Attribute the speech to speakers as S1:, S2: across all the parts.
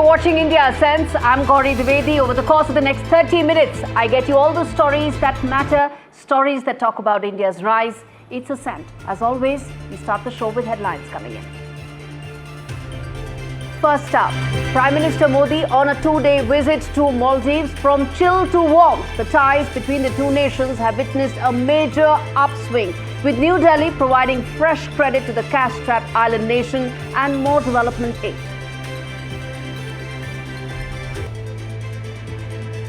S1: watching India Sense. I'm Gauri Dwivedi. Over the course of the next 30 minutes, I get you all the stories that matter, stories that talk about India's rise. It's Ascent. As always, we start the show with headlines coming in. First up, Prime Minister Modi on a two-day visit to Maldives. From chill to warm, the ties between the two nations have witnessed a major upswing, with New Delhi providing fresh credit to the cash-strapped island nation and more development aid.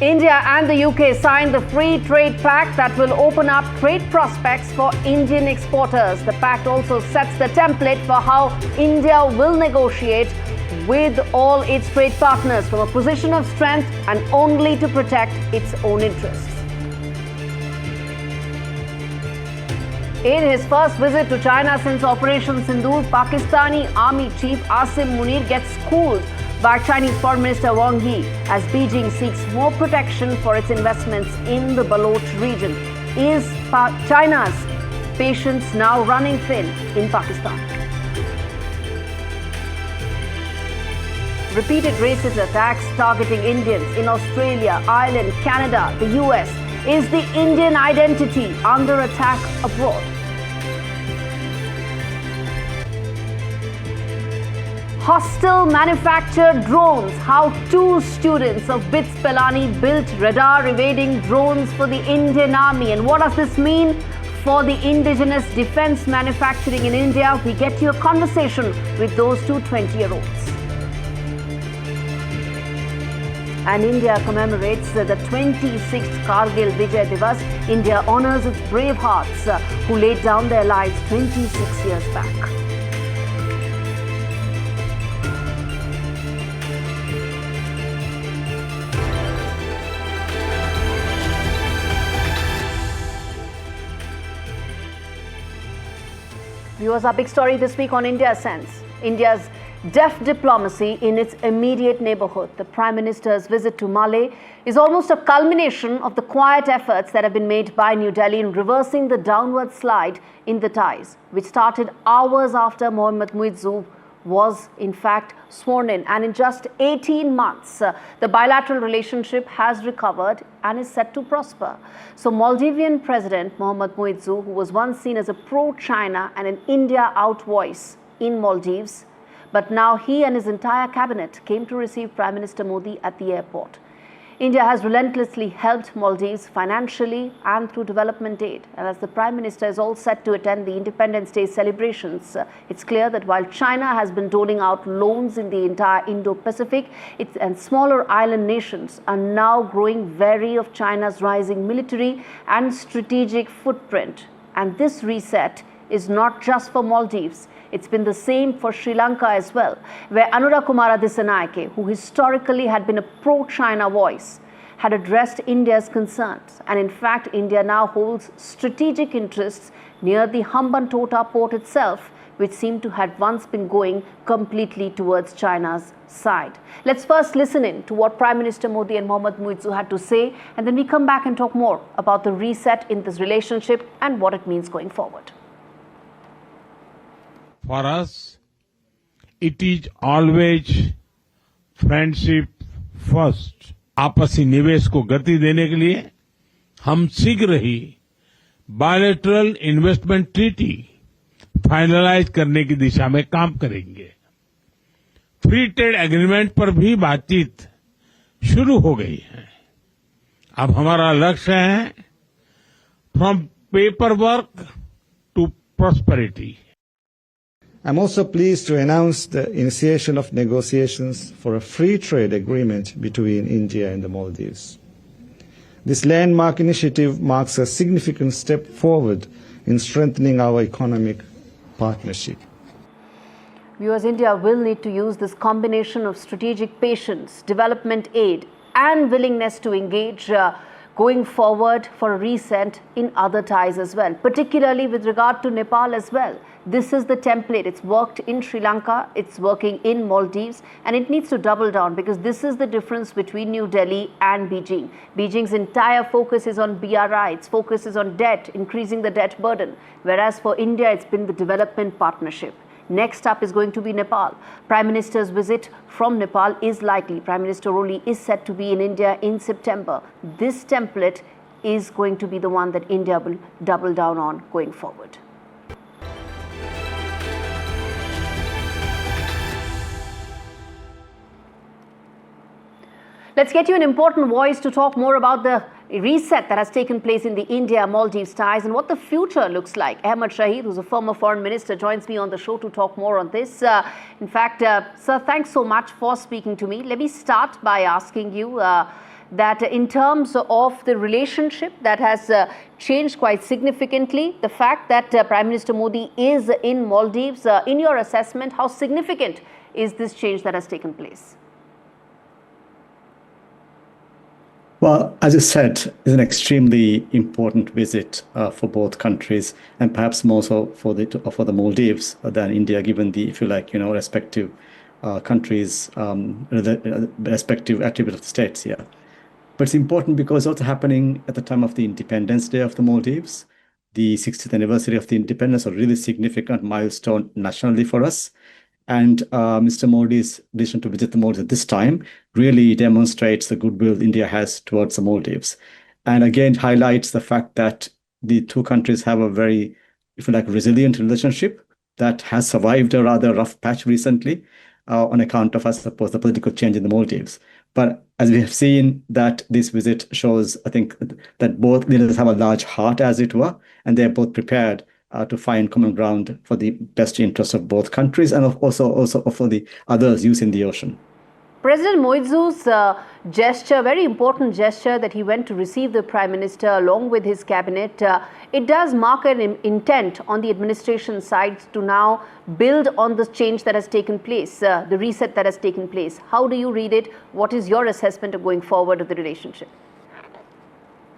S1: India and the UK signed the free trade pact that will open up trade prospects for Indian exporters. The pact also sets the template for how India will negotiate with all its trade partners from a position of strength and only to protect its own interests. In his first visit to China since Operation Sindoor, Pakistani Army Chief Asim Munir gets schooled by Chinese Foreign Minister Wang Yi as Beijing seeks more protection for its investments in the Baloch region. Is China's patience now running thin in Pakistan? Repeated racist attacks targeting Indians in Australia, Ireland, Canada, the US. Is the Indian identity under attack abroad? Hostile manufactured drones. How two students of BITS Pilani built radar evading drones for the Indian Army. And what does this mean for the indigenous defense manufacturing in India? We get you a conversation with those two 20-year-olds. And India commemorates the 26th Kargil Vijay Divas. India honors its brave hearts who laid down their lives 26 years back. Viewers, our big story this week on India Sense. India's deft diplomacy in its immediate neighborhood. The Prime Minister's visit to Malé is almost a culmination of the quiet efforts that have been made by New Delhi in reversing the downward slide in the ties, which started hours after Mohamed Muizzu was in fact sworn in. And in just 18 months, the bilateral relationship has recovered and is set to prosper. So Maldivian President Mohamed Muizzu, who was once seen as a pro-China and an India-out voice in Maldives, but now he and his entire cabinet came to receive Prime Minister Modi at the airport. India has relentlessly helped Maldives financially and through development aid. And as the Prime Minister is all set to attend the Independence Day celebrations, it's clear that while China has been doling out loans in the entire Indo-Pacific, and smaller island nations are now growing wary of China's rising military and strategic footprint. And this reset is not just for Maldives. It's been the same for Sri Lanka as well, where Anura Kumara Dissanayake, who historically had been a pro-China voice, had addressed India's concerns. And in fact, India now holds strategic interests near the Hambantota port itself, which seemed to have once been going completely towards China's side. Let's first listen in to what Prime Minister Modi and Mohamed Muizzu had to say, and then we come back and talk more about the reset in this relationship and what it means going forward.
S2: For us, it is always friendship first. आपसी निवेश को गति देने के लिए हम शीघ्र ही bilateral investment treaty finalise करने की दिशा में काम करेंगे। फ्री ट्रेड एग्रीमेंट पर भी बातचीत शुरू हो गई है। अब हमारा लक्ष्य है from paper work to prosperity.
S3: I'm also pleased to announce the initiation of negotiations for a free trade agreement between India and the Maldives. This landmark initiative marks a significant step forward in strengthening our economic partnership.
S1: Viewers, India will need to use this combination of strategic patience, development aid, and willingness to engage going forward for a reset in other ties as well, particularly with regard to Nepal as well. This is the template. It's worked in Sri Lanka, it's working in Maldives, and it needs to double down because this is the difference between New Delhi and Beijing. Beijing's entire focus is on BRI, its focus is on debt, increasing the debt burden, whereas for India, it's been the development partnership. Next up is going to be Nepal. Prime Minister's visit from Nepal is likely. Prime Minister Oli is set to be in India in September. This template is going to be the one that India will double down on going forward. Let's get you an important voice to talk more about the reset that has taken place in the India-Maldives ties and what the future looks like. Ahmed Shahid, who's a former foreign minister, joins me on the show to talk more on this. In fact, sir, thanks so much for speaking to me. Let me start by asking you that in terms of the relationship that has changed quite significantly, the fact that Prime Minister Modi is in Maldives, in your assessment, how significant is this change that has taken place?
S4: Well, as you said, it's an extremely important visit for both countries, and perhaps more so for the Maldives than India, given the, if you like, respective countries, respective attributes of the states here. But it's important because it's also happening at the time of the Independence Day of the Maldives, the 60th anniversary of the independence, a really significant milestone nationally for us. And Mr. Modi's decision to visit the Maldives at this time really demonstrates the goodwill India has towards the Maldives. And again, highlights the fact that the two countries have a very, if you like, resilient relationship that has survived a rather rough patch recently on account of, I suppose, the political change in the Maldives. But as we have seen, that this visit shows, I think, that both leaders have a large heart, as it were, and they're both prepared to find common ground for the best interests of both countries and also for the others using the ocean.
S1: President Muizzu's gesture, very important gesture that he went to receive the Prime Minister along with his cabinet, it does mark an intent on the administration side to now build on the change that has taken place, the reset that has taken place. How do you read it? What is your assessment of going forward of the relationship?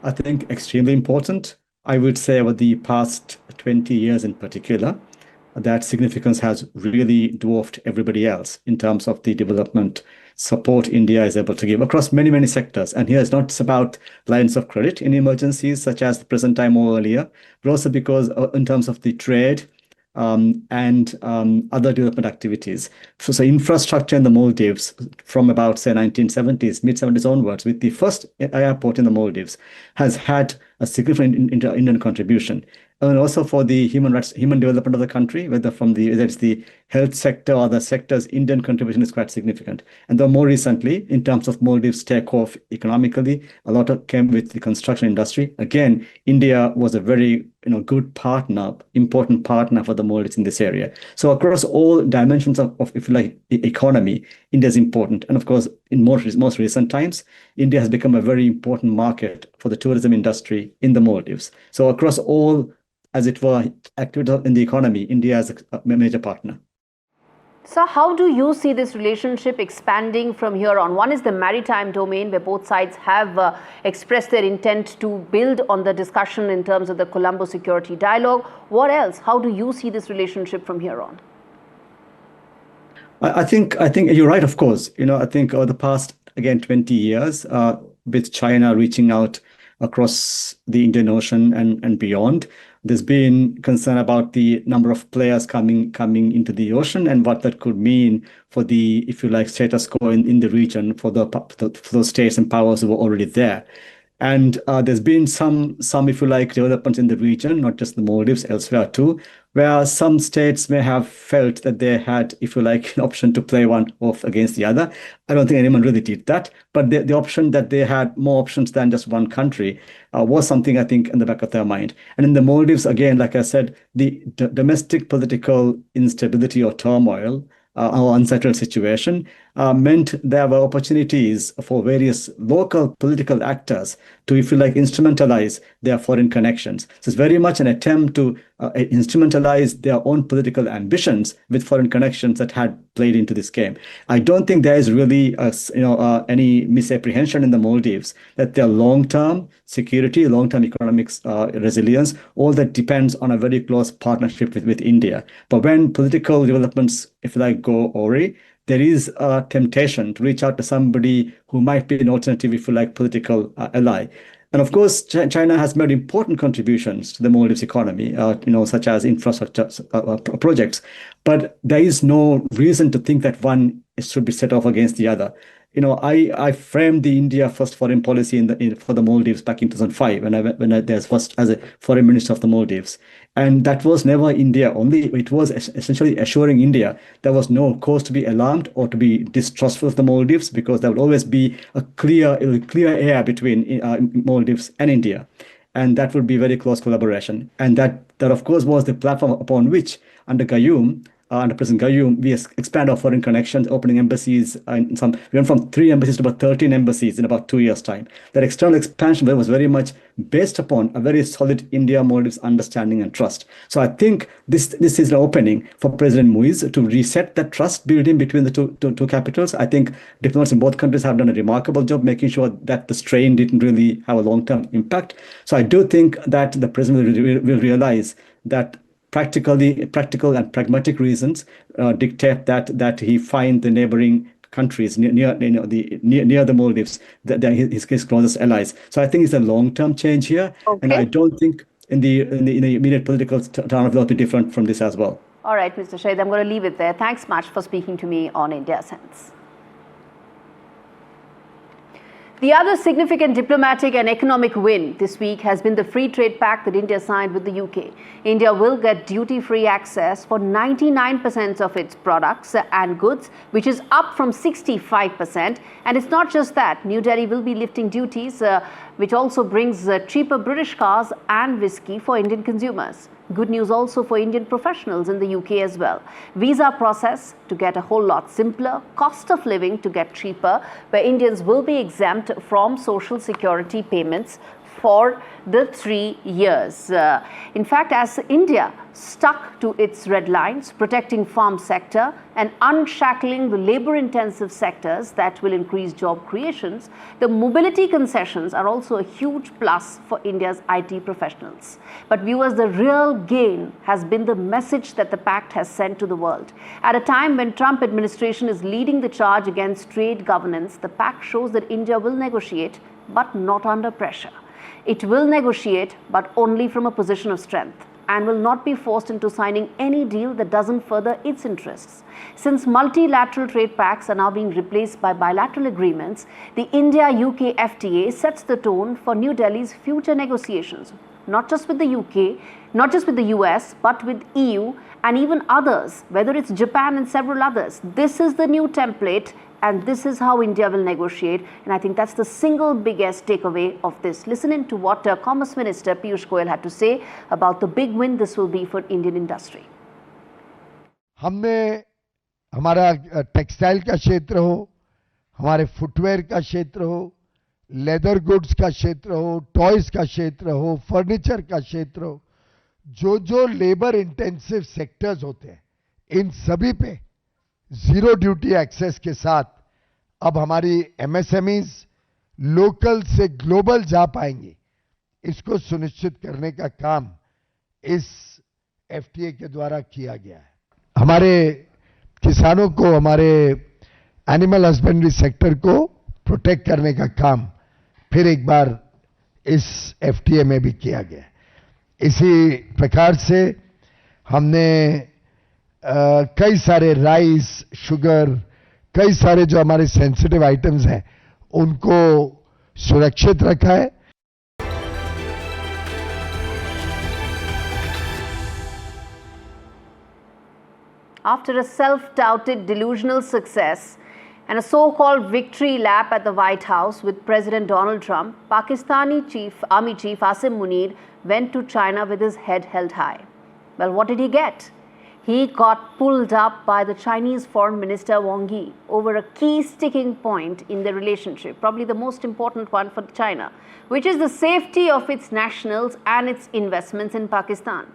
S4: I think extremely important. I would say over the past 20 years in particular, that significance has really dwarfed everybody else in terms of the development support India is able to give across many, many sectors. And here it's not just about lines of credit in emergencies such as the present time or earlier, but also because in terms of the trade and other development activities. So infrastructure in the Maldives from about, say, 1970s, mid-70s onwards, with the first airport in the Maldives, has had a significant Indian contribution. And also for the human development of the country, whether it's the health sector or other sectors, Indian contribution is quite significant. And though more recently, in terms of Maldives takeoff economically, a lot of came with the construction industry. Again, India was a very good partner, important partner for the Maldives in this area. So across all dimensions of if you like, economy, India is important. And of course, in most recent times, India has become a very important market for the tourism industry in the Maldives. So across all, as it were, activities in the economy, India is a major partner.
S1: So how do you see this relationship expanding from here on? One is the maritime domain, where both sides have expressed their intent to build on the discussion in terms of the Colombo security dialogue. What else? How do you see this relationship from here on?
S4: I think you're right, of course. I think over the past, again, 20 years, with China reaching out across the Indian Ocean and beyond, there's been concern about the number of players coming into the ocean and what that could mean for the, if you like, status quo in the region for those states and powers who were already there. And there's been some, if you like, developments in the region, not just the Maldives, elsewhere too, where some states may have felt that they had, if you like, an option to play one off against the other. I don't think anyone really did that. But the option that they had more options than just one country was something, I think, in the back of their mind. And in the Maldives, again, like I said, the domestic political instability or turmoil or unsettled situation meant there were opportunities for various local political actors to, if you like, instrumentalize their foreign connections. So it's very much an attempt to instrumentalize their own political ambitions with foreign connections that had played into this game. I don't think there is really any misapprehension in the Maldives that their long-term security, long-term economic resilience, all that depends on a very close partnership with India. But when political developments, if you like, go awry, there is a temptation to reach out to somebody who might be an alternative, if you like, political ally. And of course, China has made important contributions to the Maldives economy, such as infrastructure projects. But there is no reason to think that one should be set off against the other. I framed the India first foreign policy for the Maldives back in 2005 when I was first as a foreign minister of the Maldives. And that was never India only. It was essentially assuring India there was no cause to be alarmed or to be distrustful of the Maldives, because there would always be a clear air between Maldives and India. And that would be very close collaboration. And that of course was the platform upon which under President Gayoom, we expand our foreign connections, opening embassies. We went from 3 embassies to about 13 embassies in about 2 years' time. That external expansion was very much based upon a very solid India-Maldives understanding and trust. So I think this is an opening for President Muizzu to reset that trust building between the two capitals. I think diplomats in both countries have done a remarkable job making sure that the strain didn't really have a long-term impact. So I do think that the president will realize that practical and pragmatic reasons dictate that he find the neighboring countries near the Maldives that his closest allies. So I think it's a long-term change here, and I don't think in the immediate political turn will be different from this as well.
S1: All right, Mr. Shahid, I'm going to leave it there. Thanks much for speaking to me on India Sense. The other significant diplomatic and economic win this week has been the free trade pact that India signed with the UK. India will get duty-free access for 99% of its products and goods, which is up from 65%. And it's not just that. New Delhi will be lifting duties, which also brings cheaper British cars and whiskey for Indian consumers. Good news also for Indian professionals in the UK as well. Visa process to get a whole lot simpler, cost of living to get cheaper, where Indians will be exempt from social security payments for the 3 years. In fact, as India stuck to its red lines, protecting farm sector and unshackling the labor-intensive sectors that will increase job creations, the mobility concessions are also a huge plus for India's IT professionals. But viewers, the real gain has been the message that the pact has sent to the world. At a time when Trump administration is leading the charge against trade governance, the pact shows that India will negotiate, but not under pressure. It will negotiate, but only from a position of strength, and will not be forced into signing any deal that doesn't further its interests. Since multilateral trade pacts are now being replaced by bilateral agreements, the India-UK FTA sets the tone for New Delhi's future negotiations, not just with the UK, not just with the US, but with EU and even others, whether it's Japan and several others. This is the new template, and this is how India will negotiate. And I think that's the single biggest takeaway of this. Listen in to what Commerce Minister Piyush Goyal had to say about the big win this will be for Indian industry.
S5: हमने हमारा textile का क्षेत्र हो, हमारे footwear का क्षेत्र हो, leather goods का क्षेत्र हो, टॉयज का क्षेत्र हो, फर्नीचर का क्षेत्र हो, जो लेबर इंटेंसिव सेक्टर्स होते हैं, इन सभी पे जीरो ड्यूटी एक्सेस के साथ अब हमारी एमएसएमईज लोकल से ग्लोबल जा पाएंगी, इसको सुनिश्चित करने का काम इस एफटीए के द्वारा किया गया है. हमारे किसानों को, हमारे एनिमल हस्बेंड्री सेक्टर को प्रोटेक्ट करने का काम फिर एक बार इस एफटीए में भी किया गया है. इसी प्रकार से हमने कई सारे राइस, शुगर, कई सारे जो हमारे सेंसिटिव आइटम्स हैं उनको सुरक्षित रखा है.
S1: After a self-doubted delusional success and a so-called victory lap at the White House with President Donald Trump, Pakistani Army Chief Asim Munir went to China with his head held high. Well, what did he get? He got pulled up by the Chinese Foreign Minister Wang Yi over a key sticking point in the relationship, probably the most important one for China, which is the safety of its nationals and its investments in Pakistan.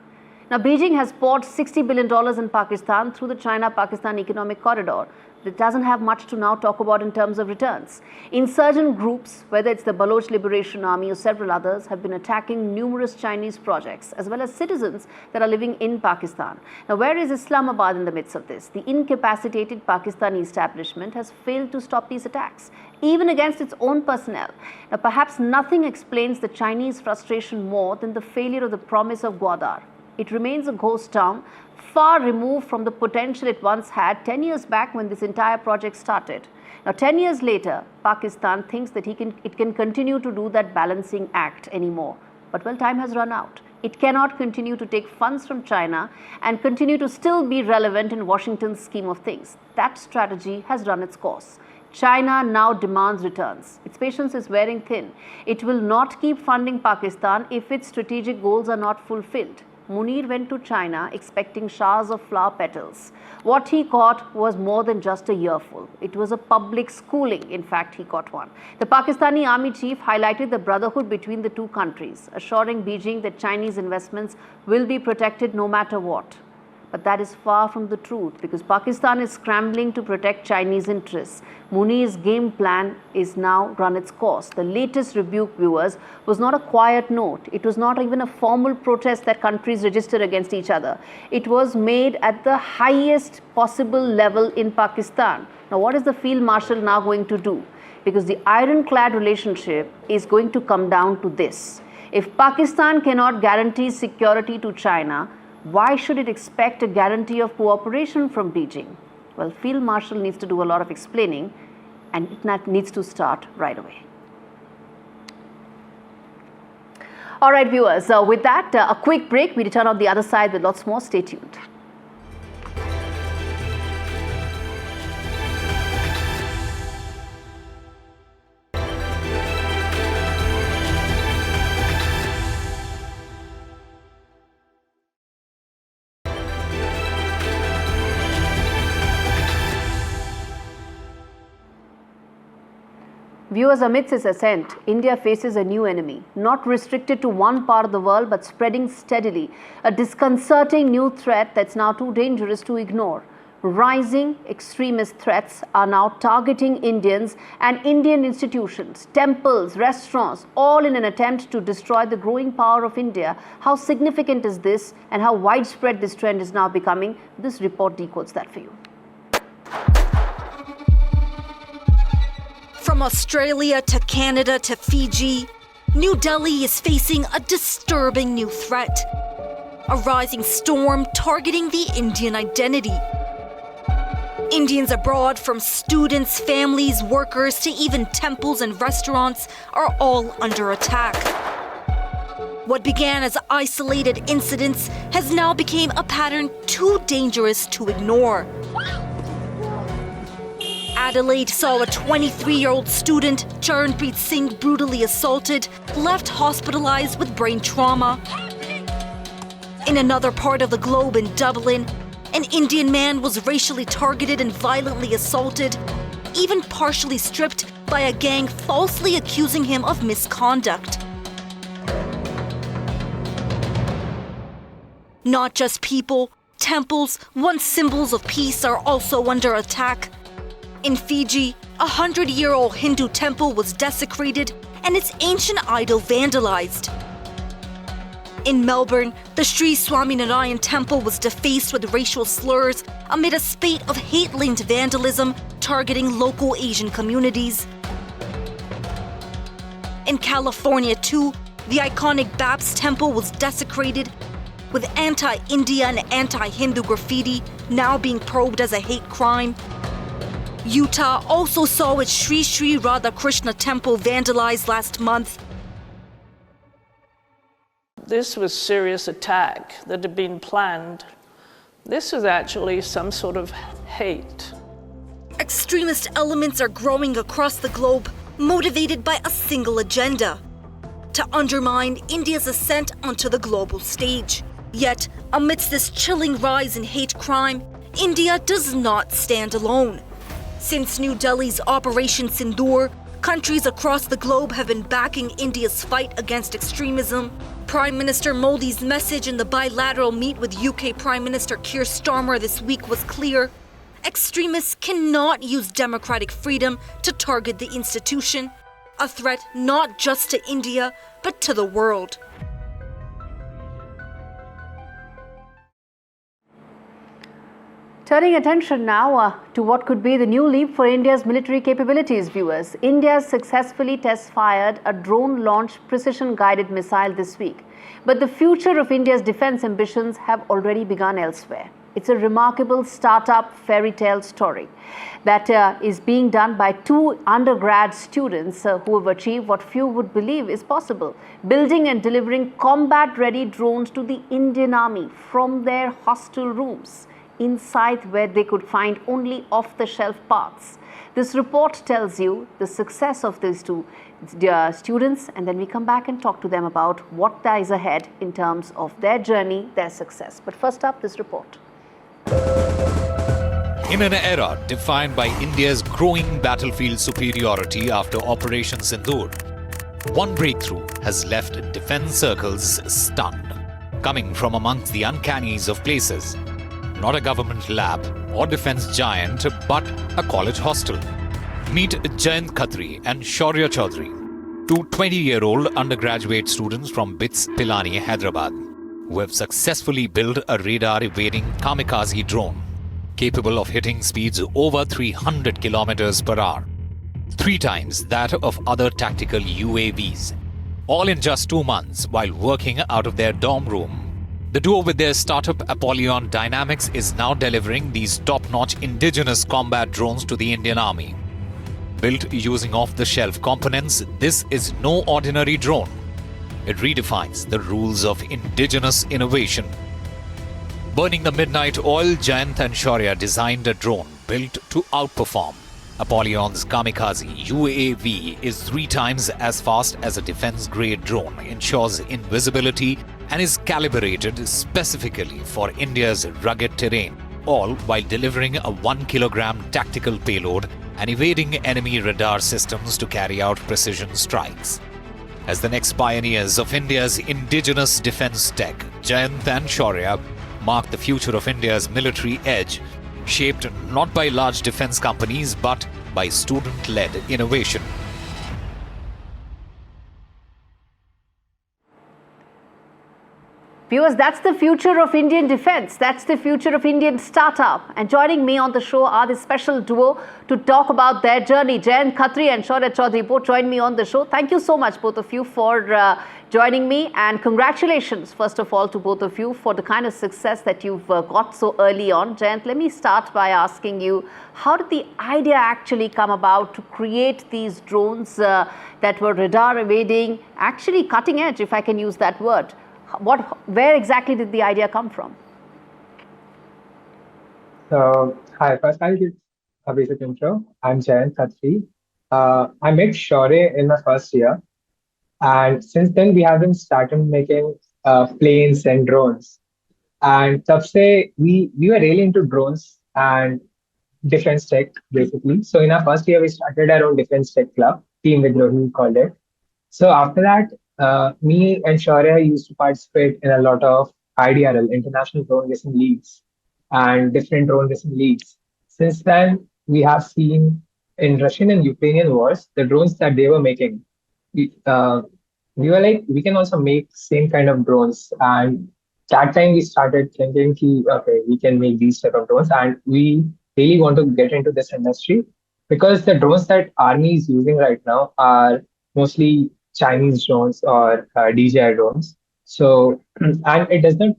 S1: Now, Beijing has poured $60 billion in Pakistan through the China-Pakistan Economic Corridor, it doesn't have much to now talk about in terms of returns. Insurgent groups, whether it's the Baloch Liberation Army or several others, have been attacking numerous Chinese projects as well as citizens that are living in Pakistan. Now, where is Islamabad in the midst of this? The incapacitated Pakistani establishment has failed to stop these attacks, even against its own personnel. Now, perhaps nothing explains the Chinese frustration more than the failure of the promise of Gwadar. It remains a ghost town, far removed from the potential it once had 10 years back when this entire project started. Now, 10 years later, Pakistan thinks that it can continue to do that balancing act anymore. But well, time has run out. It cannot continue to take funds from China and continue to still be relevant in Washington's scheme of things. That strategy has run its course. China now demands returns. Its patience is wearing thin. It will not keep funding Pakistan if its strategic goals are not fulfilled. Munir went to China expecting showers of flower petals. What he got was more than just a earful. It was a public schooling. In fact, he got one. The Pakistani army chief highlighted the brotherhood between the two countries, assuring Beijing that Chinese investments will be protected no matter what. But that is far from the truth, because Pakistan is scrambling to protect Chinese interests. Munir's game plan is now run its course. The latest rebuke, viewers, was not a quiet note. It was not even a formal protest that countries registered against each other. It was made at the highest possible level in Pakistan. Now, what is the Field Marshal now going to do? Because the ironclad relationship is going to come down to this. If Pakistan cannot guarantee security to China, why should it expect a guarantee of cooperation from Beijing? Well, Field Marshal needs to do a lot of explaining, and it needs to start right away. All right, viewers, with that, a quick break. We return on the other side with lots more. Stay tuned. Viewers, amidst its ascent, India faces a new enemy, not restricted to one part of the world but spreading steadily, a disconcerting new threat that's now too dangerous to ignore. Rising extremist threats are now targeting Indians and Indian institutions, temples, restaurants, all in an attempt to destroy the growing power of India. How significant is this, and how widespread this trend is now becoming? This report decodes that for you.
S6: From Australia to Canada to Fiji, New Delhi is facing a disturbing new threat. A rising storm targeting the Indian identity. Indians abroad, from students, families, workers, to even temples and restaurants, are all under attack. What began as isolated incidents has now become a pattern too dangerous to ignore. Adelaide saw a 23-year-old student, Charanpreet Singh, brutally assaulted, left hospitalized with brain trauma. In another part of the globe, in Dublin, an Indian man was racially targeted and violently assaulted, even partially stripped by a gang falsely accusing him of misconduct. Not just people, temples, once symbols of peace, are also under attack. In Fiji, a 100-year-old Hindu temple was desecrated and its ancient idol vandalized. In Melbourne, the Sri Swaminarayan temple was defaced with racial slurs amid a spate of hate-linked vandalism targeting local Asian communities. In California, too, the iconic Babs temple was desecrated, with anti-India and anti-Hindu graffiti now being probed as a hate crime. Utah also saw its Sri Sri Radhakrishna temple vandalized last month.
S7: This was a serious attack that had been planned. This was actually some sort of hate.
S6: Extremist elements are growing across the globe, motivated by a single agenda: to undermine India's ascent onto the global stage. Yet, amidst this chilling rise in hate crime, India does not stand alone. Since New Delhi's Operation Sindoor, countries across the globe have been backing India's fight against extremism. Prime Minister Modi's message in the bilateral meet with UK Prime Minister Keir Starmer this week was clear: extremists cannot use democratic freedom to target the institution, a threat not just to India, but to the world.
S1: Turning attention now to what could be the new leap for India's military capabilities, viewers. India successfully test-fired a drone-launched precision-guided missile this week. But the future of India's defense ambitions have already begun elsewhere. It's a remarkable startup fairy tale story that is being done by two undergrad students who have achieved what few would believe is possible, building and delivering combat-ready drones to the Indian Army from their hostel rooms, inside where they could find only off-the-shelf parts. This report tells you the success of these two students, and then we come back and talk to them about what lies ahead in terms of their journey, their success. But first up, this report.
S8: In an era defined by India's growing battlefield superiority after Operation Sindoor, one breakthrough has left defense circles stunned, coming from amongst the uncannies of places. Not a government lab or defense giant, but a college hostel. Meet Jayant Khatri and Shaurya Chaudhary, two 20-year-old undergraduate students from BITS Pilani, Hyderabad, who have successfully built a radar-evading kamikaze drone, capable of hitting speeds over 300 kilometers per hour, 3 times that of other tactical UAVs, all in just 2 months while working out of their dorm room. The duo with their startup Apollyon Dynamics is now delivering these top-notch indigenous combat drones to the Indian Army. Built using off-the-shelf components, this is no ordinary drone. It redefines the rules of indigenous innovation. Burning the midnight oil, Jayant and Shaurya designed a drone built to outperform. Apollyon's kamikaze UAV is 3 times as fast as a defense-grade drone, ensures invisibility, and is calibrated specifically for India's rugged terrain, all while delivering a 1-kilogram tactical payload and evading enemy radar systems to carry out precision strikes. As the next pioneers of India's indigenous defense tech, Jayant and Shaurya mark the future of India's military edge, shaped not by large defense companies but by student-led innovation.
S1: Viewers, that's the future of Indian defense. That's the future of Indian startup. And joining me on the show are this special duo to talk about their journey. Jayant Khatri and Shaurya Chaudhary both join me on the show. Thank you so much, both of you, for joining me. And congratulations, first of all, to both of you for the kind of success that you've got so early on. Jayant, let me start by asking you, how did the idea actually come about to create these drones that were radar evading, actually cutting edge, if I can use that word? Where exactly did the idea come from?
S9: So, hi, first I'll give a basic intro. I'm Jayant Khatri. I met Shaurya in my first year. And since then, we have been started making planes and drones. And tab se we were really into drones and defense tech, basically. So in our first year, we started our own defense tech club, Team Vidrohi, we called it. So after that, me and Shaurya used to participate in a lot of IDRL, International Drone Racing Leagues, and different drone racing leagues. Since then, we have seen in Russian and Ukrainian wars, the drones that they were making. We were like, we can also make same kind of drones. And that time we started thinking, okay, we can make these type of drones. And we really want to get into this industry because the drones that Army is using right now are mostly Chinese drones or DJI drones. So, and it doesn't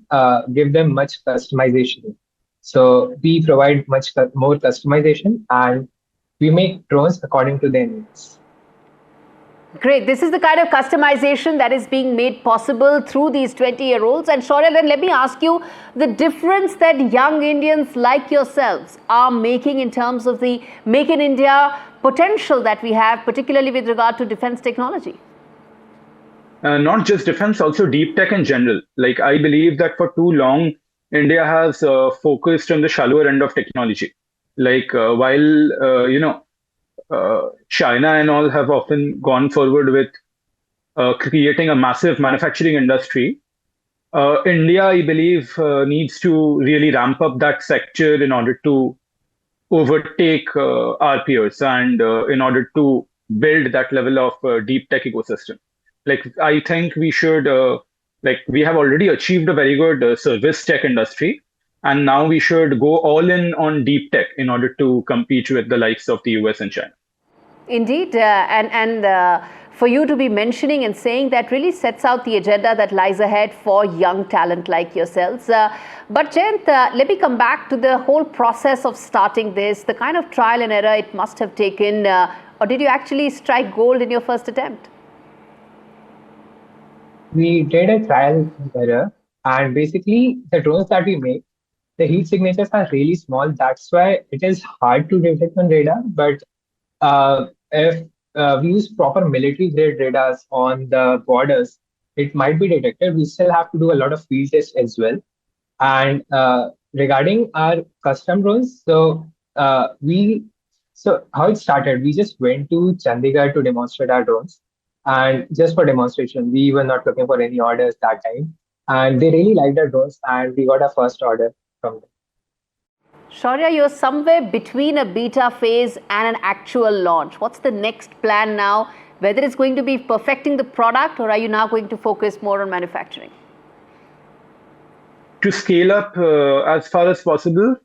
S9: give them much customization. So we provide much more customization and we make drones according to their needs.
S1: Great. This is the kind of customization that is being made possible through these 20-year-olds. And Shaurya, then let me ask you the difference that young Indians like yourselves are making in terms of the Make in India potential that we have, particularly with regard to defense technology.
S10: Not just defense, also deep tech in general. Like, I believe that for too long, India has focused on the shallower end of technology. Like, while, China and all have often gone forward with creating a massive manufacturing industry, India, I believe, needs to really ramp up that sector in order to overtake our peers and in order to build that level of deep tech ecosystem. Like, I think we should, we have already achieved a very good service tech industry, and now we should go all in on deep tech in order to compete with the likes of the US and China.
S1: Indeed, for you to be mentioning and saying that really sets out the agenda that lies ahead for young talent like yourselves. But Jayant, let me come back to the whole process of starting this, the kind of trial and error it must have taken, or did you actually strike gold in your first attempt?
S9: We did a trial and error, and basically the drones that we make, the heat signatures are really small. That's why it is hard to detect on radar. But if we use proper military grade radars on the borders, it might be detected. We still have to do a lot of field tests as well. And regarding our custom drones, so how it started, we just went to Chandigarh to demonstrate our drones. And just for demonstration, we were not looking for any orders that time. And they really liked our drones, and we got our first order from them.
S1: Shaurya, you're somewhere between a beta phase and an actual launch. What's the next plan now? Whether it's going to be perfecting the product, or are you now going to focus more on manufacturing?
S10: To scale up as far as possible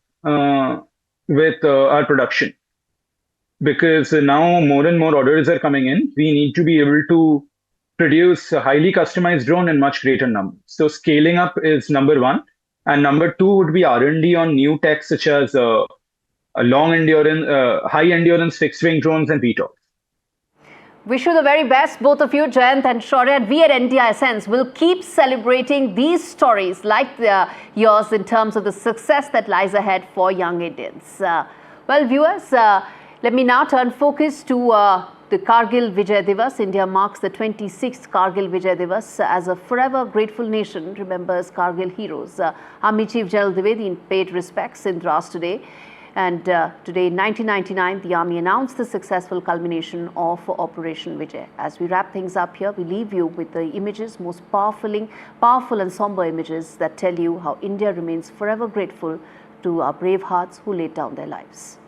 S10: with our production. Because now more and more orders are coming in, we need to be able to produce a highly customized drone in much greater numbers. So scaling up is number one. And number two would be R&D on new tech such as a long endurance, high endurance fixed wing drones and VTOLs.
S1: Wish you the very best, both of you, Jayant and Shaurya. And we at NDI will keep celebrating these stories like yours in terms of the success that lies ahead for young Indians. Well, viewers, let me now turn focus to the Kargil Vijay Divas. India marks the 26th Kargil Vijay Divas as a forever grateful nation remembers Kargil heroes. Army Chief General Dwivedi paid respects in Dras today. And today, in 1999, the Army announced the successful culmination of Operation Vijay. As we wrap things up here, we leave you with the images, most powerful and somber images that tell you how India remains forever grateful to our brave hearts who laid down their lives.